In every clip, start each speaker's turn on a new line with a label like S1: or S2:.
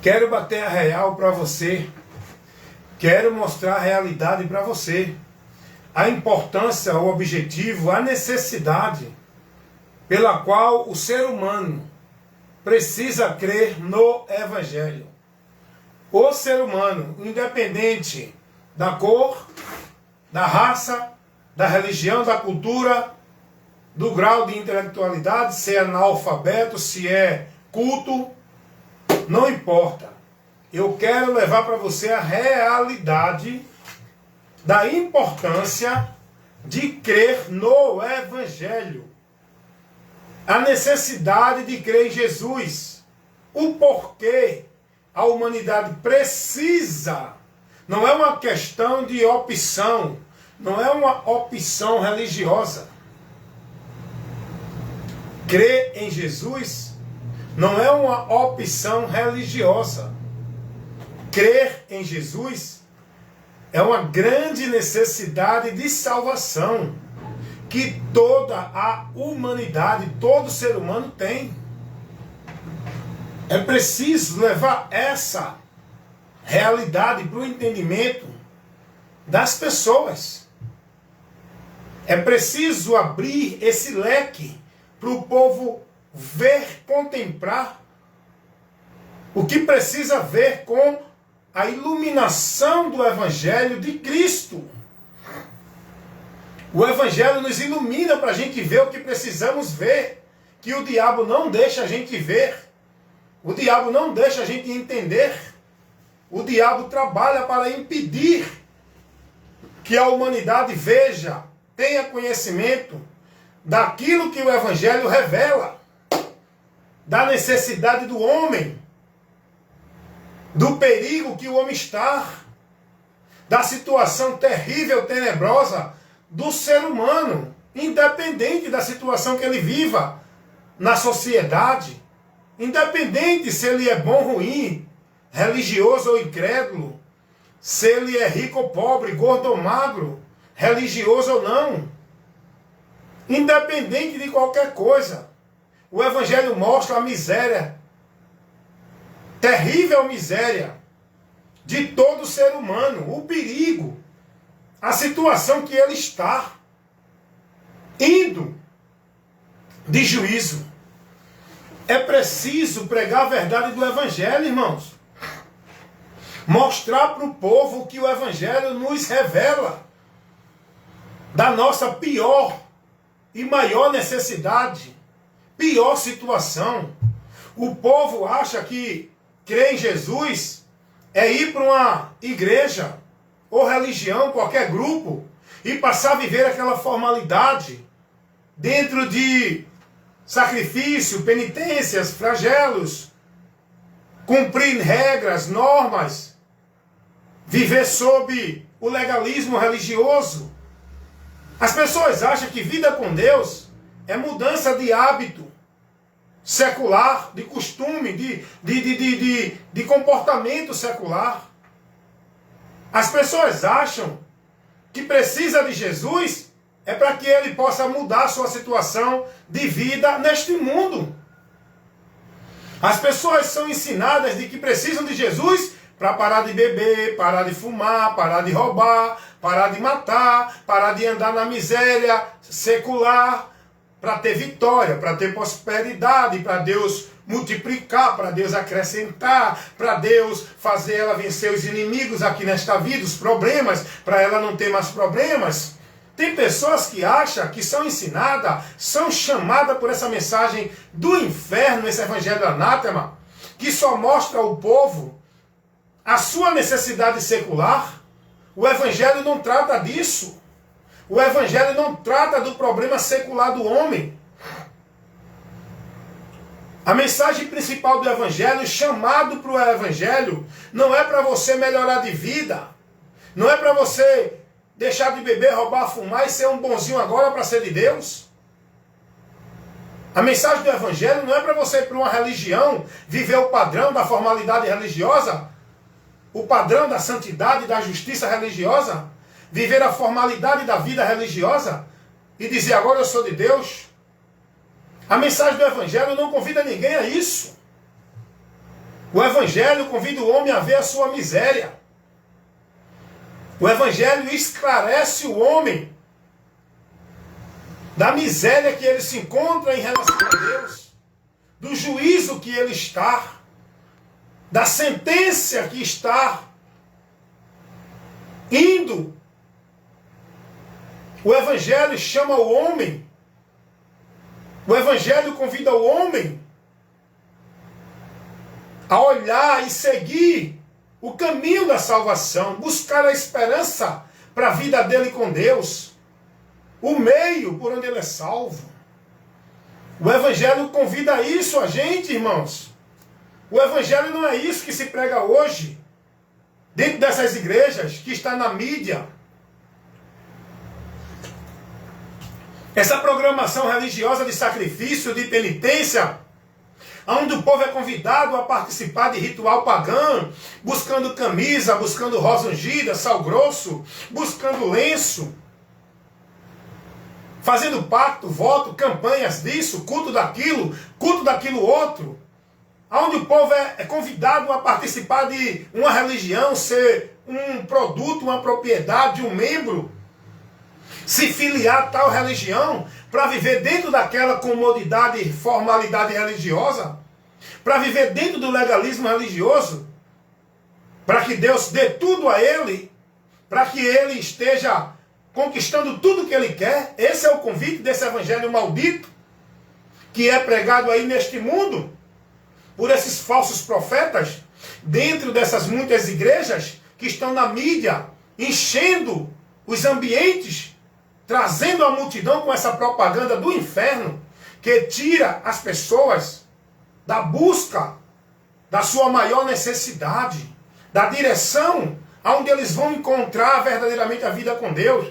S1: Quero bater a real para você. Quero mostrar a realidade para você. A importância, o objetivo, a necessidade pela qual o ser humano precisa crer no Evangelho. O ser humano, independente da cor, da raça, da religião, da cultura, do grau de intelectualidade, se é analfabeto, se é culto, não importa. Eu quero levar para você a realidade da importância de crer no Evangelho. A necessidade de crer em Jesus. O porquê a humanidade precisa. Não é uma questão de opção. Não é uma opção religiosa. Crer em Jesus não é uma opção religiosa. Crer em Jesus é uma grande necessidade de salvação que toda a humanidade, todo ser humano tem. É preciso levar essa realidade para o entendimento das pessoas. É preciso abrir esse leque para o povo ver, contemplar o que precisa ver com a iluminação do Evangelho de Cristo. O Evangelho nos ilumina para a gente ver o que precisamos ver, que o diabo não deixa a gente ver, o diabo não deixa a gente entender, o diabo trabalha para impedir que a humanidade veja, tenha conhecimento daquilo que o Evangelho revela, da necessidade do homem, do perigo que o homem está, da situação terrível, tenebrosa do ser humano, independente da situação que ele viva na sociedade, independente se ele é bom ou ruim, religioso ou incrédulo, se ele é rico ou pobre, gordo ou magro, religioso ou não, independente de qualquer coisa. O Evangelho mostra a miséria, terrível miséria de todo ser humano, o perigo, a situação que ele está indo de juízo. É preciso pregar a verdade do Evangelho, irmãos. Mostrar para o povo que o Evangelho nos revela da nossa pior e maior necessidade, pior situação. O povo acha que crer em Jesus é ir para uma igreja ou religião, qualquer grupo, e passar a viver aquela formalidade dentro de sacrifício, penitências, flagelos, cumprir regras, normas, viver sob o legalismo religioso. As pessoas acham que vida com Deus é mudança de hábito secular, de costume, de comportamento secular. As pessoas acham que precisa de Jesus é para que ele possa mudar a sua situação de vida neste mundo. As pessoas são ensinadas de que precisam de Jesus para parar de beber, parar de fumar, parar de roubar, parar de matar, parar de andar na miséria secular, para ter vitória, para ter prosperidade, para Deus multiplicar, para Deus acrescentar, para Deus fazer ela vencer os inimigos aqui nesta vida, os problemas, para ela não ter mais problemas. Tem pessoas que acham que são ensinadas, são chamadas por essa mensagem do inferno, esse evangelho anátema, que só mostra ao povo a sua necessidade secular. O evangelho não trata disso. O Evangelho não trata do problema secular do homem. A mensagem principal do Evangelho, chamado para o Evangelho, não é para você melhorar de vida. Não é para você deixar de beber, roubar, fumar e ser um bonzinho agora para ser de Deus. A mensagem do Evangelho não é para você ir para uma religião, viver o padrão da formalidade religiosa, o padrão da santidade e da justiça religiosa, viver a formalidade da vida religiosa e dizer agora eu sou de Deus. A mensagem do Evangelho não convida ninguém a isso. O Evangelho convida o homem a ver a sua miséria. O Evangelho esclarece o homem da miséria que ele se encontra em relação a Deus, do juízo que ele está, da sentença que está indo. O Evangelho chama o homem, o Evangelho convida o homem a olhar e seguir o caminho da salvação, buscar a esperança para a vida dele com Deus, o meio por onde ele é salvo. O Evangelho convida isso a gente, irmãos. O Evangelho não é isso que se prega hoje, dentro dessas igrejas, que está na mídia. Essa programação religiosa de sacrifício, de penitência, onde o povo é convidado a participar de ritual pagão, buscando camisa, buscando rosa ungida, sal grosso, buscando lenço, fazendo pacto, voto, campanhas disso, culto daquilo outro, onde o povo é convidado a participar de uma religião, ser um produto, uma propriedade, um membro, se filiar a tal religião, para viver dentro daquela comodidade e formalidade religiosa, para viver dentro do legalismo religioso, para que Deus dê tudo a ele, para que ele esteja conquistando tudo que ele quer. Esse é o convite desse evangelho maldito, que é pregado aí neste mundo, por esses falsos profetas, dentro dessas muitas igrejas que estão na mídia, enchendo os ambientes, trazendo a multidão com essa propaganda do inferno, que tira as pessoas da busca da sua maior necessidade, da direção aonde eles vão encontrar verdadeiramente a vida com Deus.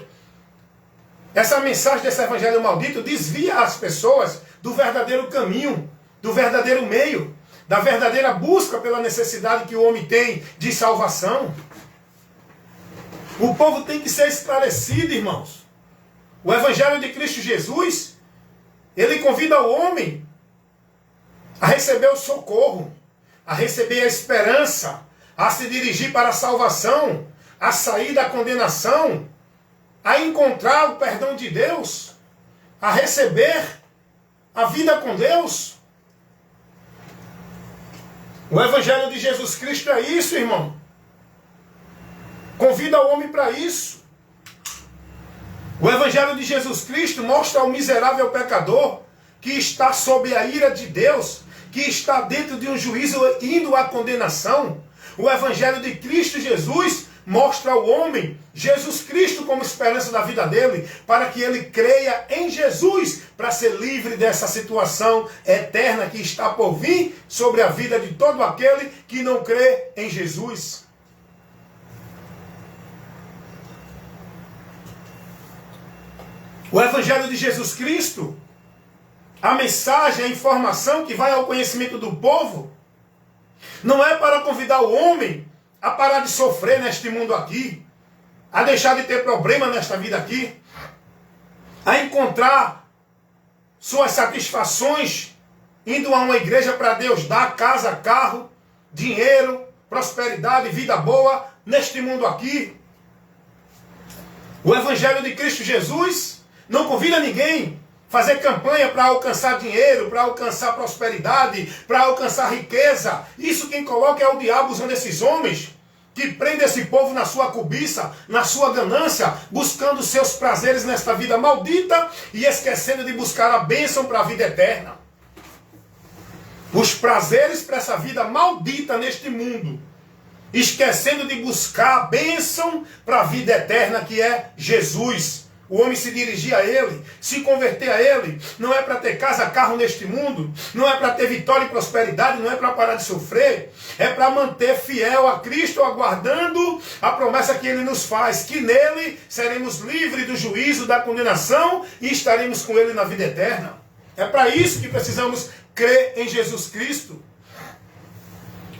S1: Essa mensagem desse evangelho maldito desvia as pessoas do verdadeiro caminho, do verdadeiro meio, da verdadeira busca pela necessidade que o homem tem de salvação. O povo tem que ser esclarecido, irmãos. O Evangelho de Cristo Jesus, ele convida o homem a receber o socorro, a receber a esperança, a se dirigir para a salvação, a sair da condenação, a encontrar o perdão de Deus, a receber a vida com Deus. O Evangelho de Jesus Cristo é isso, irmão. Convida o homem para isso. O Evangelho de Jesus Cristo mostra ao miserável pecador que está sob a ira de Deus, que está dentro de um juízo indo à condenação. O Evangelho de Cristo Jesus mostra ao homem Jesus Cristo como esperança da vida dele, para que ele creia em Jesus, para ser livre dessa situação eterna que está por vir sobre a vida de todo aquele que não crê em Jesus. O Evangelho de Jesus Cristo, a mensagem, a informação que vai ao conhecimento do povo, não é para convidar o homem a parar de sofrer neste mundo aqui, a deixar de ter problema nesta vida aqui, a encontrar suas satisfações indo a uma igreja para Deus dar casa, carro, dinheiro, prosperidade, vida boa neste mundo aqui. O Evangelho de Cristo Jesus não convida ninguém a fazer campanha para alcançar dinheiro, para alcançar prosperidade, para alcançar riqueza. Isso quem coloca é o diabo usando esses homens, que prende esse povo na sua cobiça, na sua ganância, buscando seus prazeres nesta vida maldita e esquecendo de buscar a bênção para a vida eterna. Os prazeres para essa vida maldita neste mundo, esquecendo de buscar a bênção para a vida eterna, que é Jesus. O homem se dirigir a Ele, se converter a Ele, não é para ter casa, carro neste mundo, não é para ter vitória e prosperidade, não é para parar de sofrer, é para manter fiel a Cristo, aguardando a promessa que Ele nos faz, que nele seremos livres do juízo, da condenação e estaremos com Ele na vida eterna. É para isso que precisamos crer em Jesus Cristo.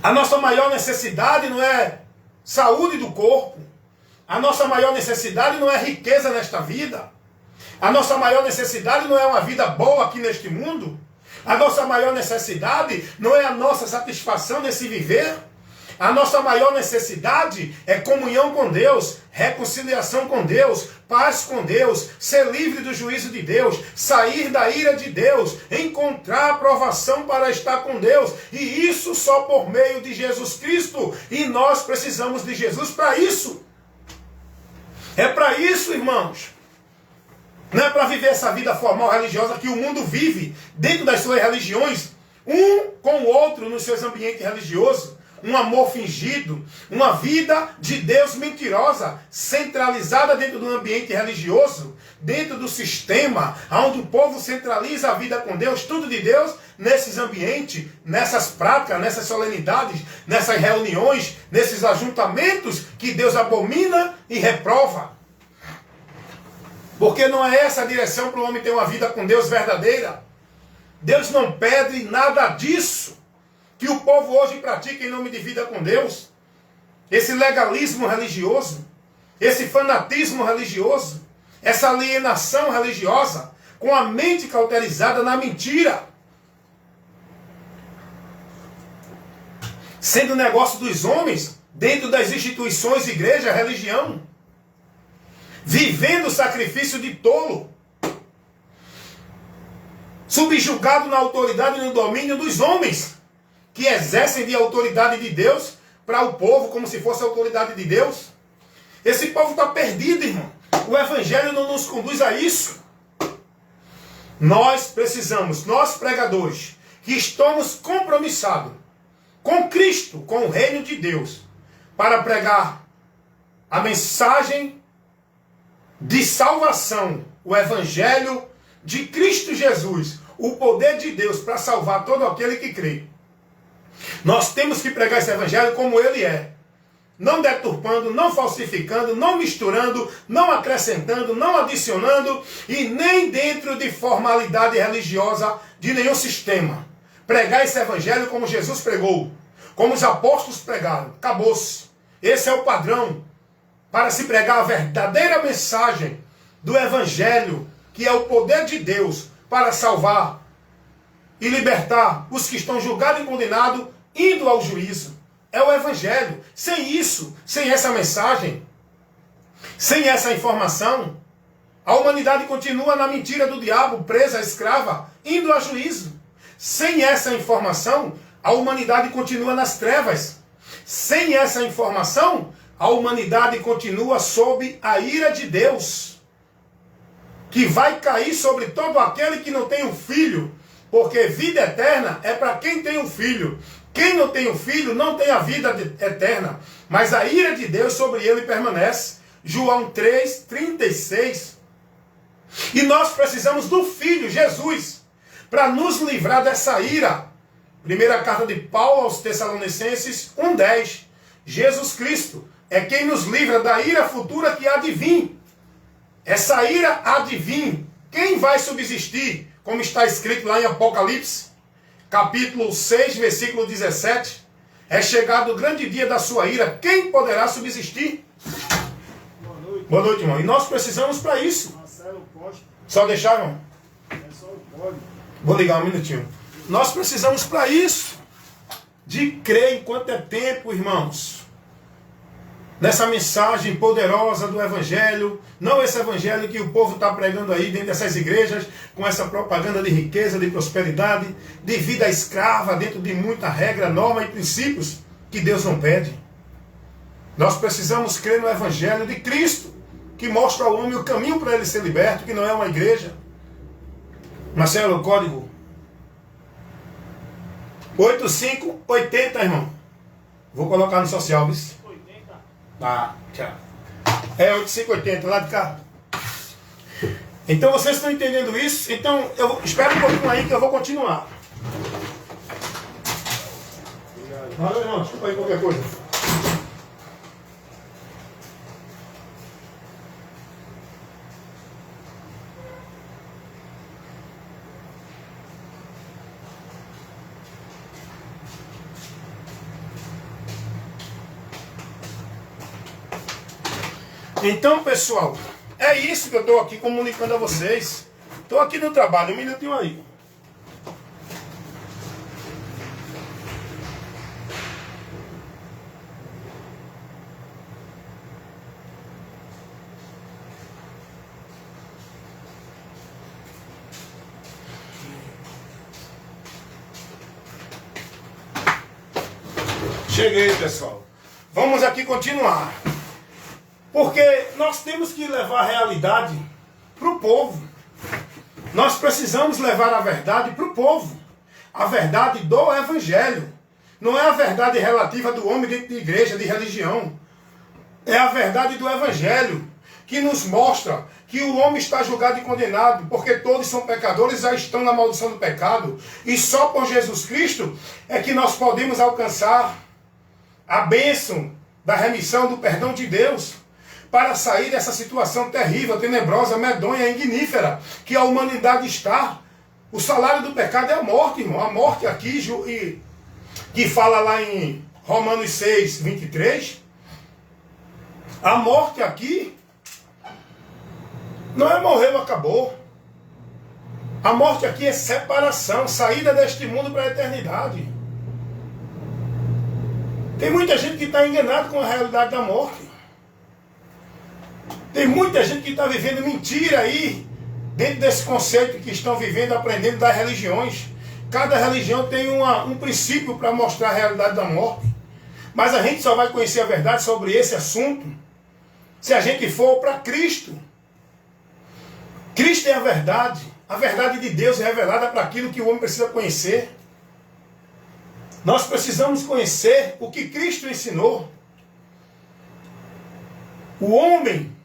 S1: A nossa maior necessidade não é saúde do corpo. A nossa maior necessidade não é riqueza nesta vida. A nossa maior necessidade não é uma vida boa aqui neste mundo. A nossa maior necessidade não é a nossa satisfação nesse viver. A nossa maior necessidade é comunhão com Deus, reconciliação com Deus, paz com Deus, ser livre do juízo de Deus, sair da ira de Deus, encontrar aprovação para estar com Deus. E isso só por meio de Jesus Cristo. E nós precisamos de Jesus para isso. É para isso, irmãos. Não é para viver essa vida formal religiosa que o mundo vive dentro das suas religiões, um com o outro nos seus ambientes religiosos. Um amor fingido, uma vida de Deus mentirosa, centralizada dentro do ambiente religioso, dentro do sistema, onde o povo centraliza a vida com Deus, tudo de Deus, nesses ambientes, nessas práticas, nessas solenidades, nessas reuniões, nesses ajuntamentos que Deus abomina e reprova. Porque não é essa a direção para o homem ter uma vida com Deus verdadeira. Deus não pede nada disso que o povo hoje pratica em nome de vida com Deus. Esse legalismo religioso, esse fanatismo religioso, essa alienação religiosa, com a mente cauterizada na mentira, sendo negócio dos homens, dentro das instituições, igreja, religião, vivendo o sacrifício de tolo, subjugado na autoridade e no domínio dos homens, que exercem de autoridade de Deus para o povo, como se fosse a autoridade de Deus. Esse povo está perdido, irmão. O Evangelho não nos conduz a isso. Nós precisamos, nós pregadores, que estamos compromissados com Cristo, com o reino de Deus, para pregar a mensagem de salvação, o Evangelho de Cristo Jesus, o poder de Deus para salvar todo aquele que crê. Nós temos que pregar esse Evangelho como ele é. Não deturpando, não falsificando, não misturando, não acrescentando, não adicionando e nem dentro de formalidade religiosa de nenhum sistema. Pregar esse Evangelho como Jesus pregou, como os apóstolos pregaram. Acabou-se. Esse é o padrão para se pregar a verdadeira mensagem do Evangelho, que é o poder de Deus para salvar e libertar os que estão julgados e condenados, indo ao juízo. É o Evangelho. Sem isso, sem essa mensagem, sem essa informação, a humanidade continua na mentira do diabo, presa, escrava, indo ao juízo. Sem essa informação, a humanidade continua nas trevas. Sem essa informação, a humanidade continua sob a ira de Deus, que vai cair sobre todo aquele que não tem um filho, porque vida eterna é para quem tem um filho. Quem não tem um filho não tem a vida eterna, mas a ira de Deus sobre ele permanece. João 3:36. E nós precisamos do Filho, Jesus, para nos livrar dessa ira. Primeira carta de Paulo aos Tessalonicenses 1:10. Jesus Cristo é quem nos livra da ira futura que há de vir. Essa ira há de vir. Quem vai subsistir? Como está escrito lá em Apocalipse, capítulo 6, versículo 17. É chegado o grande dia da sua ira. Quem poderá subsistir?
S2: Boa noite.
S1: Boa noite, irmão. E nós precisamos para isso.
S2: Marcelo Costa.
S1: Só deixar, irmão?
S2: É só o código.
S1: Vou ligar um minutinho. Nós precisamos para isso. De crer enquanto é tempo, irmãos. Nessa mensagem poderosa do Evangelho. Não esse Evangelho que o povo está pregando aí dentro dessas igrejas, com essa propaganda de riqueza, de prosperidade, de vida escrava, dentro de muita regra, norma e princípios que Deus não pede. Nós precisamos crer no Evangelho de Cristo, que mostra ao homem o caminho para ele ser liberto, que não é uma igreja. Marcelo, o código 8580, irmão. Vou colocar no social, viu? Ah, tchau. É 8580, lá de cá. Então vocês estão entendendo isso? Então espera um pouquinho aí que eu vou continuar. Valeu, irmão. Desculpa aí qualquer coisa. Então, pessoal, é isso que eu estou aqui comunicando a vocês. Estou aqui no trabalho, um minutinho aí. Cheguei, pessoal. Vamos aqui continuar. Porque nós temos que levar a realidade para o povo. Nós precisamos levar a verdade para o povo. A verdade do Evangelho. Não é a verdade relativa do homem dentro de igreja, de religião. É a verdade do Evangelho, que nos mostra que o homem está julgado e condenado, porque todos são pecadores, já estão na maldição do pecado. E só por Jesus Cristo é que nós podemos alcançar a bênção da remissão, do perdão de Deus, para sair dessa situação terrível, tenebrosa, medonha, ignífera, que a humanidade está. O salário do pecado é a morte, irmão. A morte aqui, que fala lá em Romanos 6, 23, a morte aqui não é morreu, acabou. A morte aqui é separação, saída deste mundo para a eternidade. Tem muita gente que está enganada com a realidade da morte. Tem muita gente que está vivendo mentira aí, dentro desse conceito que estão vivendo, aprendendo das religiões. Cada religião tem um princípio para mostrar a realidade da morte. Mas a gente só vai conhecer a verdade sobre esse assunto se a gente for para Cristo. Cristo é a verdade de Deus é revelada para aquilo que o homem precisa conhecer. Nós precisamos conhecer o que Cristo ensinou. O homem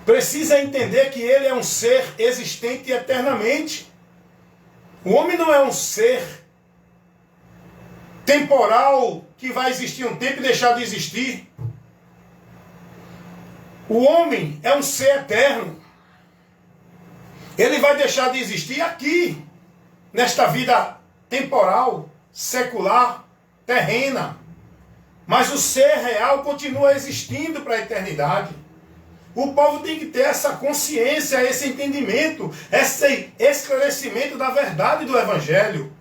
S1: precisa entender que ele é um ser existente eternamente. O homem não é um ser temporal que vai existir um tempo e deixar de existir. O homem é um ser eterno. Ele vai deixar de existir aqui, nesta vida temporal, secular, terrena. Mas o ser real continua existindo para a eternidade. O povo tem que ter essa consciência, esse entendimento, esse esclarecimento da verdade do Evangelho.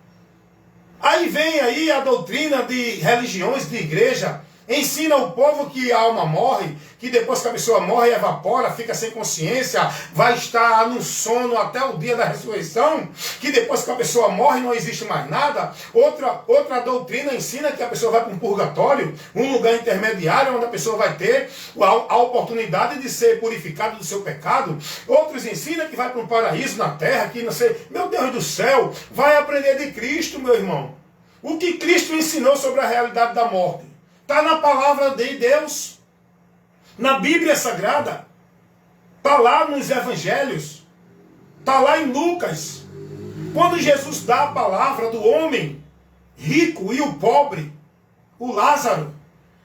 S1: Aí vem aí a doutrina de religiões, de igreja, ensina o povo que a alma morre, que depois que a pessoa morre, evapora, fica sem consciência, vai estar no sono até o dia da ressurreição, que depois que a pessoa morre não existe mais nada. Outra doutrina ensina que a pessoa vai para um purgatório, um lugar intermediário onde a pessoa vai ter a oportunidade de ser purificado do seu pecado. Outros ensinam que vai para um paraíso na terra, que não sei, meu Deus do céu, vai aprender de Cristo, meu irmão. O que Cristo ensinou sobre a realidade da morte está na palavra de Deus, na Bíblia Sagrada, está lá nos Evangelhos, está lá em Lucas. Quando Jesus dá a palavra do homem rico e o pobre, o Lázaro,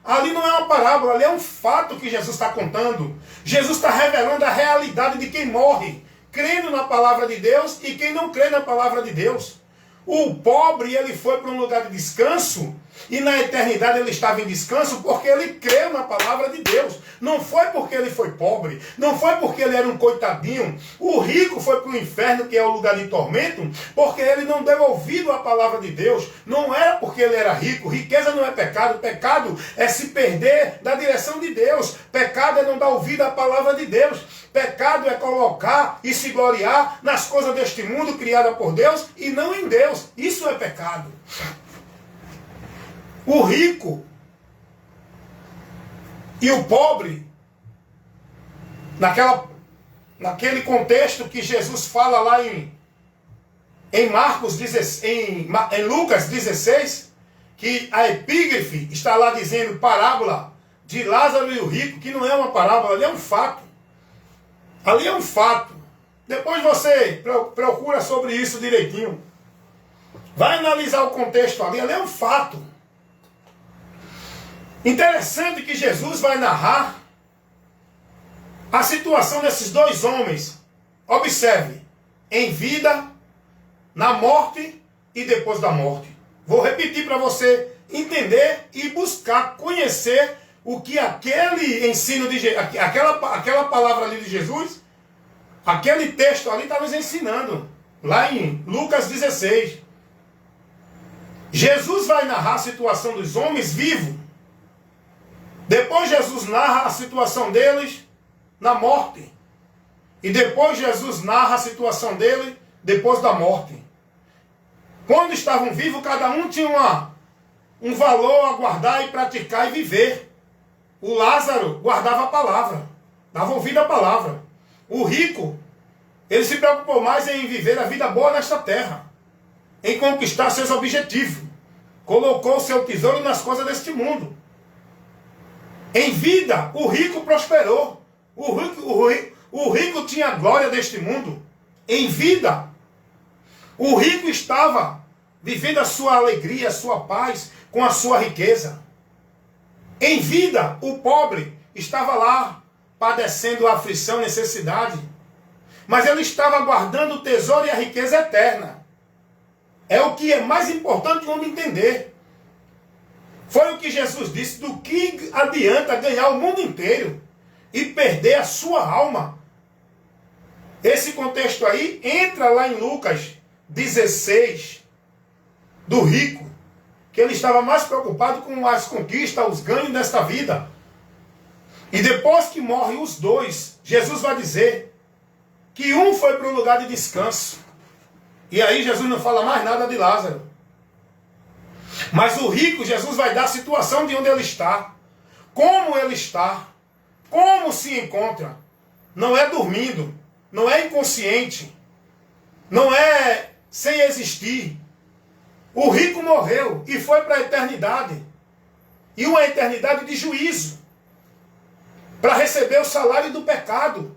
S1: ali não é uma parábola, ali é um fato que Jesus está contando. Jesus está revelando a realidade de quem morre, crendo na palavra de Deus e quem não crê na palavra de Deus. O pobre, ele foi para um lugar de descanso, e na eternidade ele estava em descanso porque ele creu na palavra de Deus. Não foi porque ele foi pobre, não foi porque ele era um coitadinho. O rico foi para o inferno, que é o lugar de tormento, porque ele não deu ouvido à palavra de Deus. Não era porque ele era rico. Riqueza não é pecado. Pecado é se perder da direção de Deus. Pecado é não dar ouvido à palavra de Deus. Pecado é colocar e se gloriar nas coisas deste mundo criadas por Deus e não em Deus. Isso é pecado. O rico e o pobre, naquele contexto que Jesus fala lá em Lucas 16, que a epígrafe está lá dizendo parábola de Lázaro e o rico, que não é uma parábola, ali é um fato. Ali é um fato. Depois você procura sobre isso direitinho. Vai analisar o contexto ali é um fato. Interessante que Jesus vai narrar a situação desses dois homens. Observe, em vida, na morte e depois da morte. Vou repetir para você entender e buscar conhecer o que aquele ensino de aquela palavra ali de Jesus, aquele texto ali está nos ensinando. Lá em Lucas 16. Jesus vai narrar a situação dos homens vivos. Depois Jesus narra a situação deles na morte. E depois Jesus narra a situação dele depois da morte. Quando estavam vivos, cada um tinha um valor a guardar e praticar e viver. O Lázaro guardava a palavra, dava ouvido à palavra. O rico, ele se preocupou mais em viver a vida boa nesta terra, em conquistar seus objetivos. Colocou seu tesouro nas coisas deste mundo. Em vida, o rico prosperou. O rico tinha a glória deste mundo. Em vida, o rico estava vivendo a sua alegria, a sua paz, com a sua riqueza. Em vida, o pobre estava lá, padecendo a aflição, necessidade. Mas ele estava guardando o tesouro e a riqueza eterna. É o que é mais importante o homem entender. Foi o que Jesus disse: do que adianta ganhar o mundo inteiro e perder a sua alma? Esse contexto aí entra lá em Lucas 16, do rico, que ele estava mais preocupado com as conquistas, os ganhos desta vida. E depois que morrem os dois, Jesus vai dizer que um foi para o lugar de descanso. E aí Jesus não fala mais nada de Lázaro. Mas o rico, Jesus vai dar a situação de onde ele está, como ele está, como se encontra. Não é dormindo, não é inconsciente, não é sem existir. O rico morreu e foi para a eternidade. E uma eternidade de juízo, para receber o salário do pecado,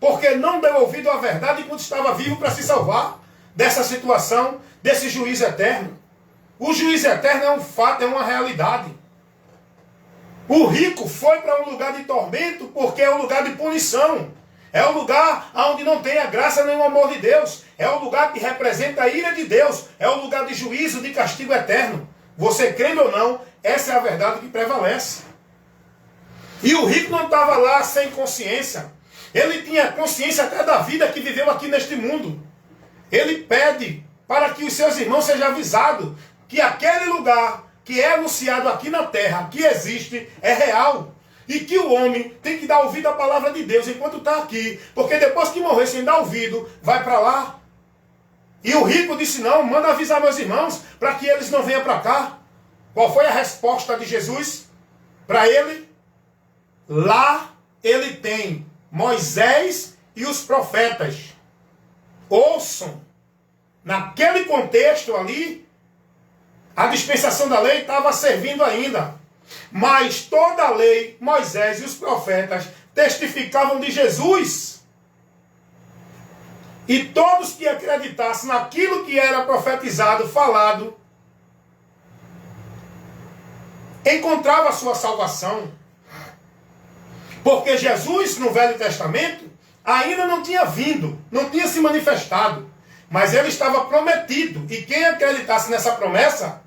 S1: porque não deu ouvido à verdade enquanto estava vivo para se salvar dessa situação, desse juízo eterno. O juízo eterno é um fato, é uma realidade. O rico foi para um lugar de tormento porque é um lugar de punição. É um lugar onde não tem a graça nem o amor de Deus. É um lugar que representa a ira de Deus. É um lugar de juízo, de castigo eterno. Você crendo ou não, essa é a verdade que prevalece. E o rico não estava lá sem consciência. Ele tinha consciência até da vida que viveu aqui neste mundo. Ele pede para que os seus irmãos sejam avisados que aquele lugar que é anunciado aqui na terra, que existe, é real. E que o homem tem que dar ouvido à palavra de Deus enquanto está aqui. Porque depois que morrer sem dar ouvido, vai para lá. E o rico disse: não, manda avisar meus irmãos para que eles não venham para cá. Qual foi a resposta de Jesus para ele? Lá ele tem Moisés e os profetas. Ouçam. Naquele contexto ali, a dispensação da lei estava servindo ainda. Mas toda a lei, Moisés e os profetas testificavam de Jesus. E todos que acreditassem naquilo que era profetizado, falado, encontravam a sua salvação. Porque Jesus, no Velho Testamento, ainda não tinha vindo, não tinha se manifestado. Mas ele estava prometido. E quem acreditasse nessa promessa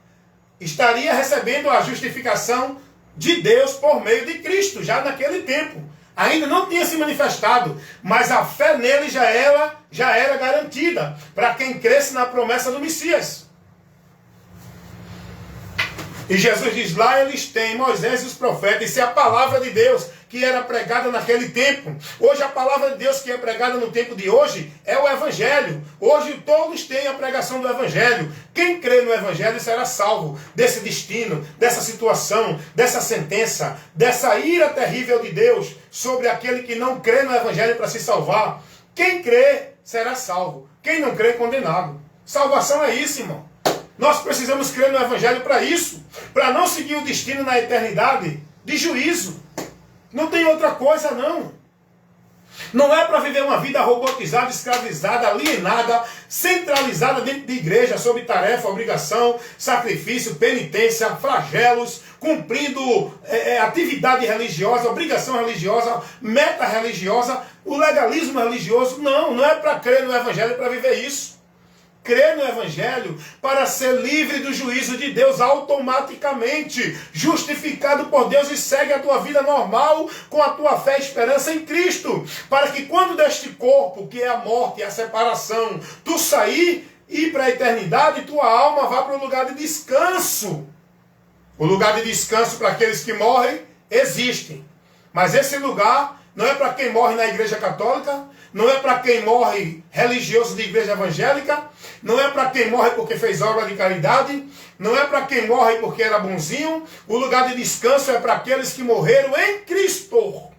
S1: estaria recebendo a justificação de Deus por meio de Cristo, já naquele tempo. Ainda não tinha se manifestado, mas a fé nele já era garantida para quem cresce na promessa do Messias. E Jesus diz: lá eles têm Moisés e os profetas. Isso é a palavra de Deus que era pregada naquele tempo. Hoje a palavra de Deus que é pregada no tempo de hoje é o Evangelho. Hoje todos têm a pregação do Evangelho. Quem crê no Evangelho será salvo desse destino, dessa situação, dessa sentença, dessa ira terrível de Deus sobre aquele que não crê no Evangelho para se salvar. Quem crê será salvo. Quem não crê, condenado. Salvação é isso, irmão. Nós precisamos crer no Evangelho para isso, para não seguir o destino na eternidade de juízo. Não tem outra coisa, não. Não é para viver uma vida robotizada, escravizada, alienada, centralizada dentro de igreja, sob tarefa, obrigação, sacrifício, penitência, flagelos, cumprindo atividade religiosa, obrigação religiosa, meta religiosa, o legalismo religioso. Não, não é para crer no Evangelho para viver isso. Crer no Evangelho para ser livre do juízo de Deus automaticamente, justificado por Deus, e segue a tua vida normal com a tua fé e esperança em Cristo, para que quando deste corpo, que é a morte e a separação, tu sair e ir para a eternidade, tua alma vá para o lugar de descanso. O lugar de descanso para aqueles que morrem existe, mas esse lugar não é para quem morre na igreja católica, não é para quem morre religioso de igreja evangélica, não é para quem morre porque fez obra de caridade, não é para quem morre porque era bonzinho. O lugar de descanso é para aqueles que morreram em Cristo.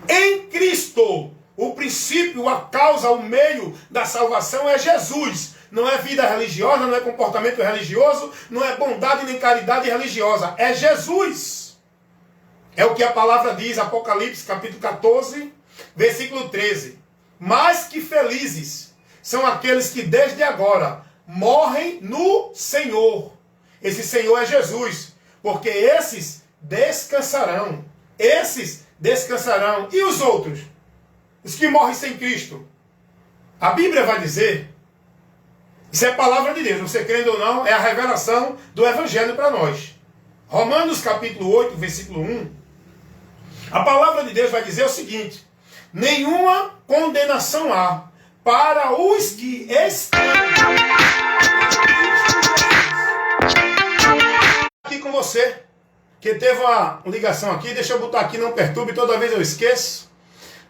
S1: Em Cristo. O princípio, a causa, o meio da salvação é Jesus. Não é vida religiosa, não é comportamento religioso, não é bondade nem caridade religiosa. É Jesus. É o que a palavra diz, Apocalipse capítulo 14, versículo 13. Mas que felizes são aqueles que desde agora morrem no Senhor. Esse Senhor é Jesus. Porque esses descansarão. Esses descansarão. E os outros? Os que morrem sem Cristo. A Bíblia vai dizer, isso é a palavra de Deus, você crendo ou não, é a revelação do Evangelho para nós. Romanos capítulo 8, versículo 1. A palavra de Deus vai dizer o seguinte: nenhuma condenação há para os que estão aqui com você, que teve uma ligação aqui, deixa eu botar aqui, não perturbe, toda vez eu esqueço.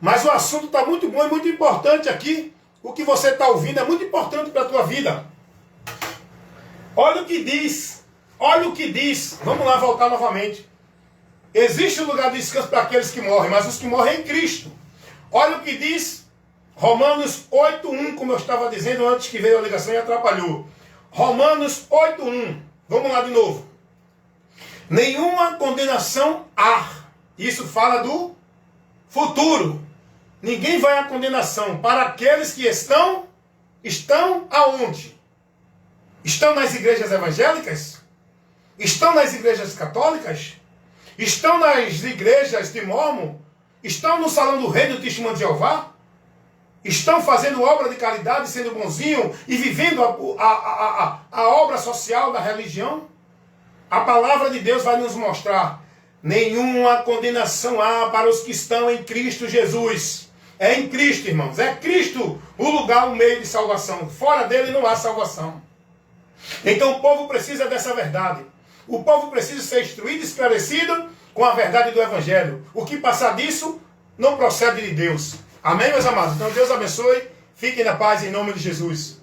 S1: Mas o assunto está muito bom e muito importante aqui. O que você está ouvindo é muito importante para a tua vida. Olha o que diz. Olha o que diz. Vamos lá voltar novamente. Existe um lugar de descanso para aqueles que morrem, mas os que morrem em Cristo. Olha o que diz Romanos 8.1, como eu estava dizendo antes que veio a ligação e atrapalhou. Romanos 8.1. Vamos lá de novo. Nenhuma condenação há. Isso fala do futuro. Ninguém vai à condenação para aqueles que estão aonde? Estão nas igrejas evangélicas? Estão nas igrejas católicas? Estão nas igrejas de Mórmon? Estão no salão do rei do Testemunho de Jeová? Estão fazendo obra de caridade, sendo bonzinho e vivendo a obra social da religião? A palavra de Deus vai nos mostrar: nenhuma condenação há para os que estão em Cristo Jesus. É em Cristo, irmãos. É Cristo o lugar, o meio de salvação. Fora dele não há salvação. Então o povo precisa dessa verdade. O povo precisa ser instruído e esclarecido com a verdade do Evangelho. O que passar disso não procede de Deus. Amém, meus amados? Então Deus abençoe. Fiquem na paz em nome de Jesus.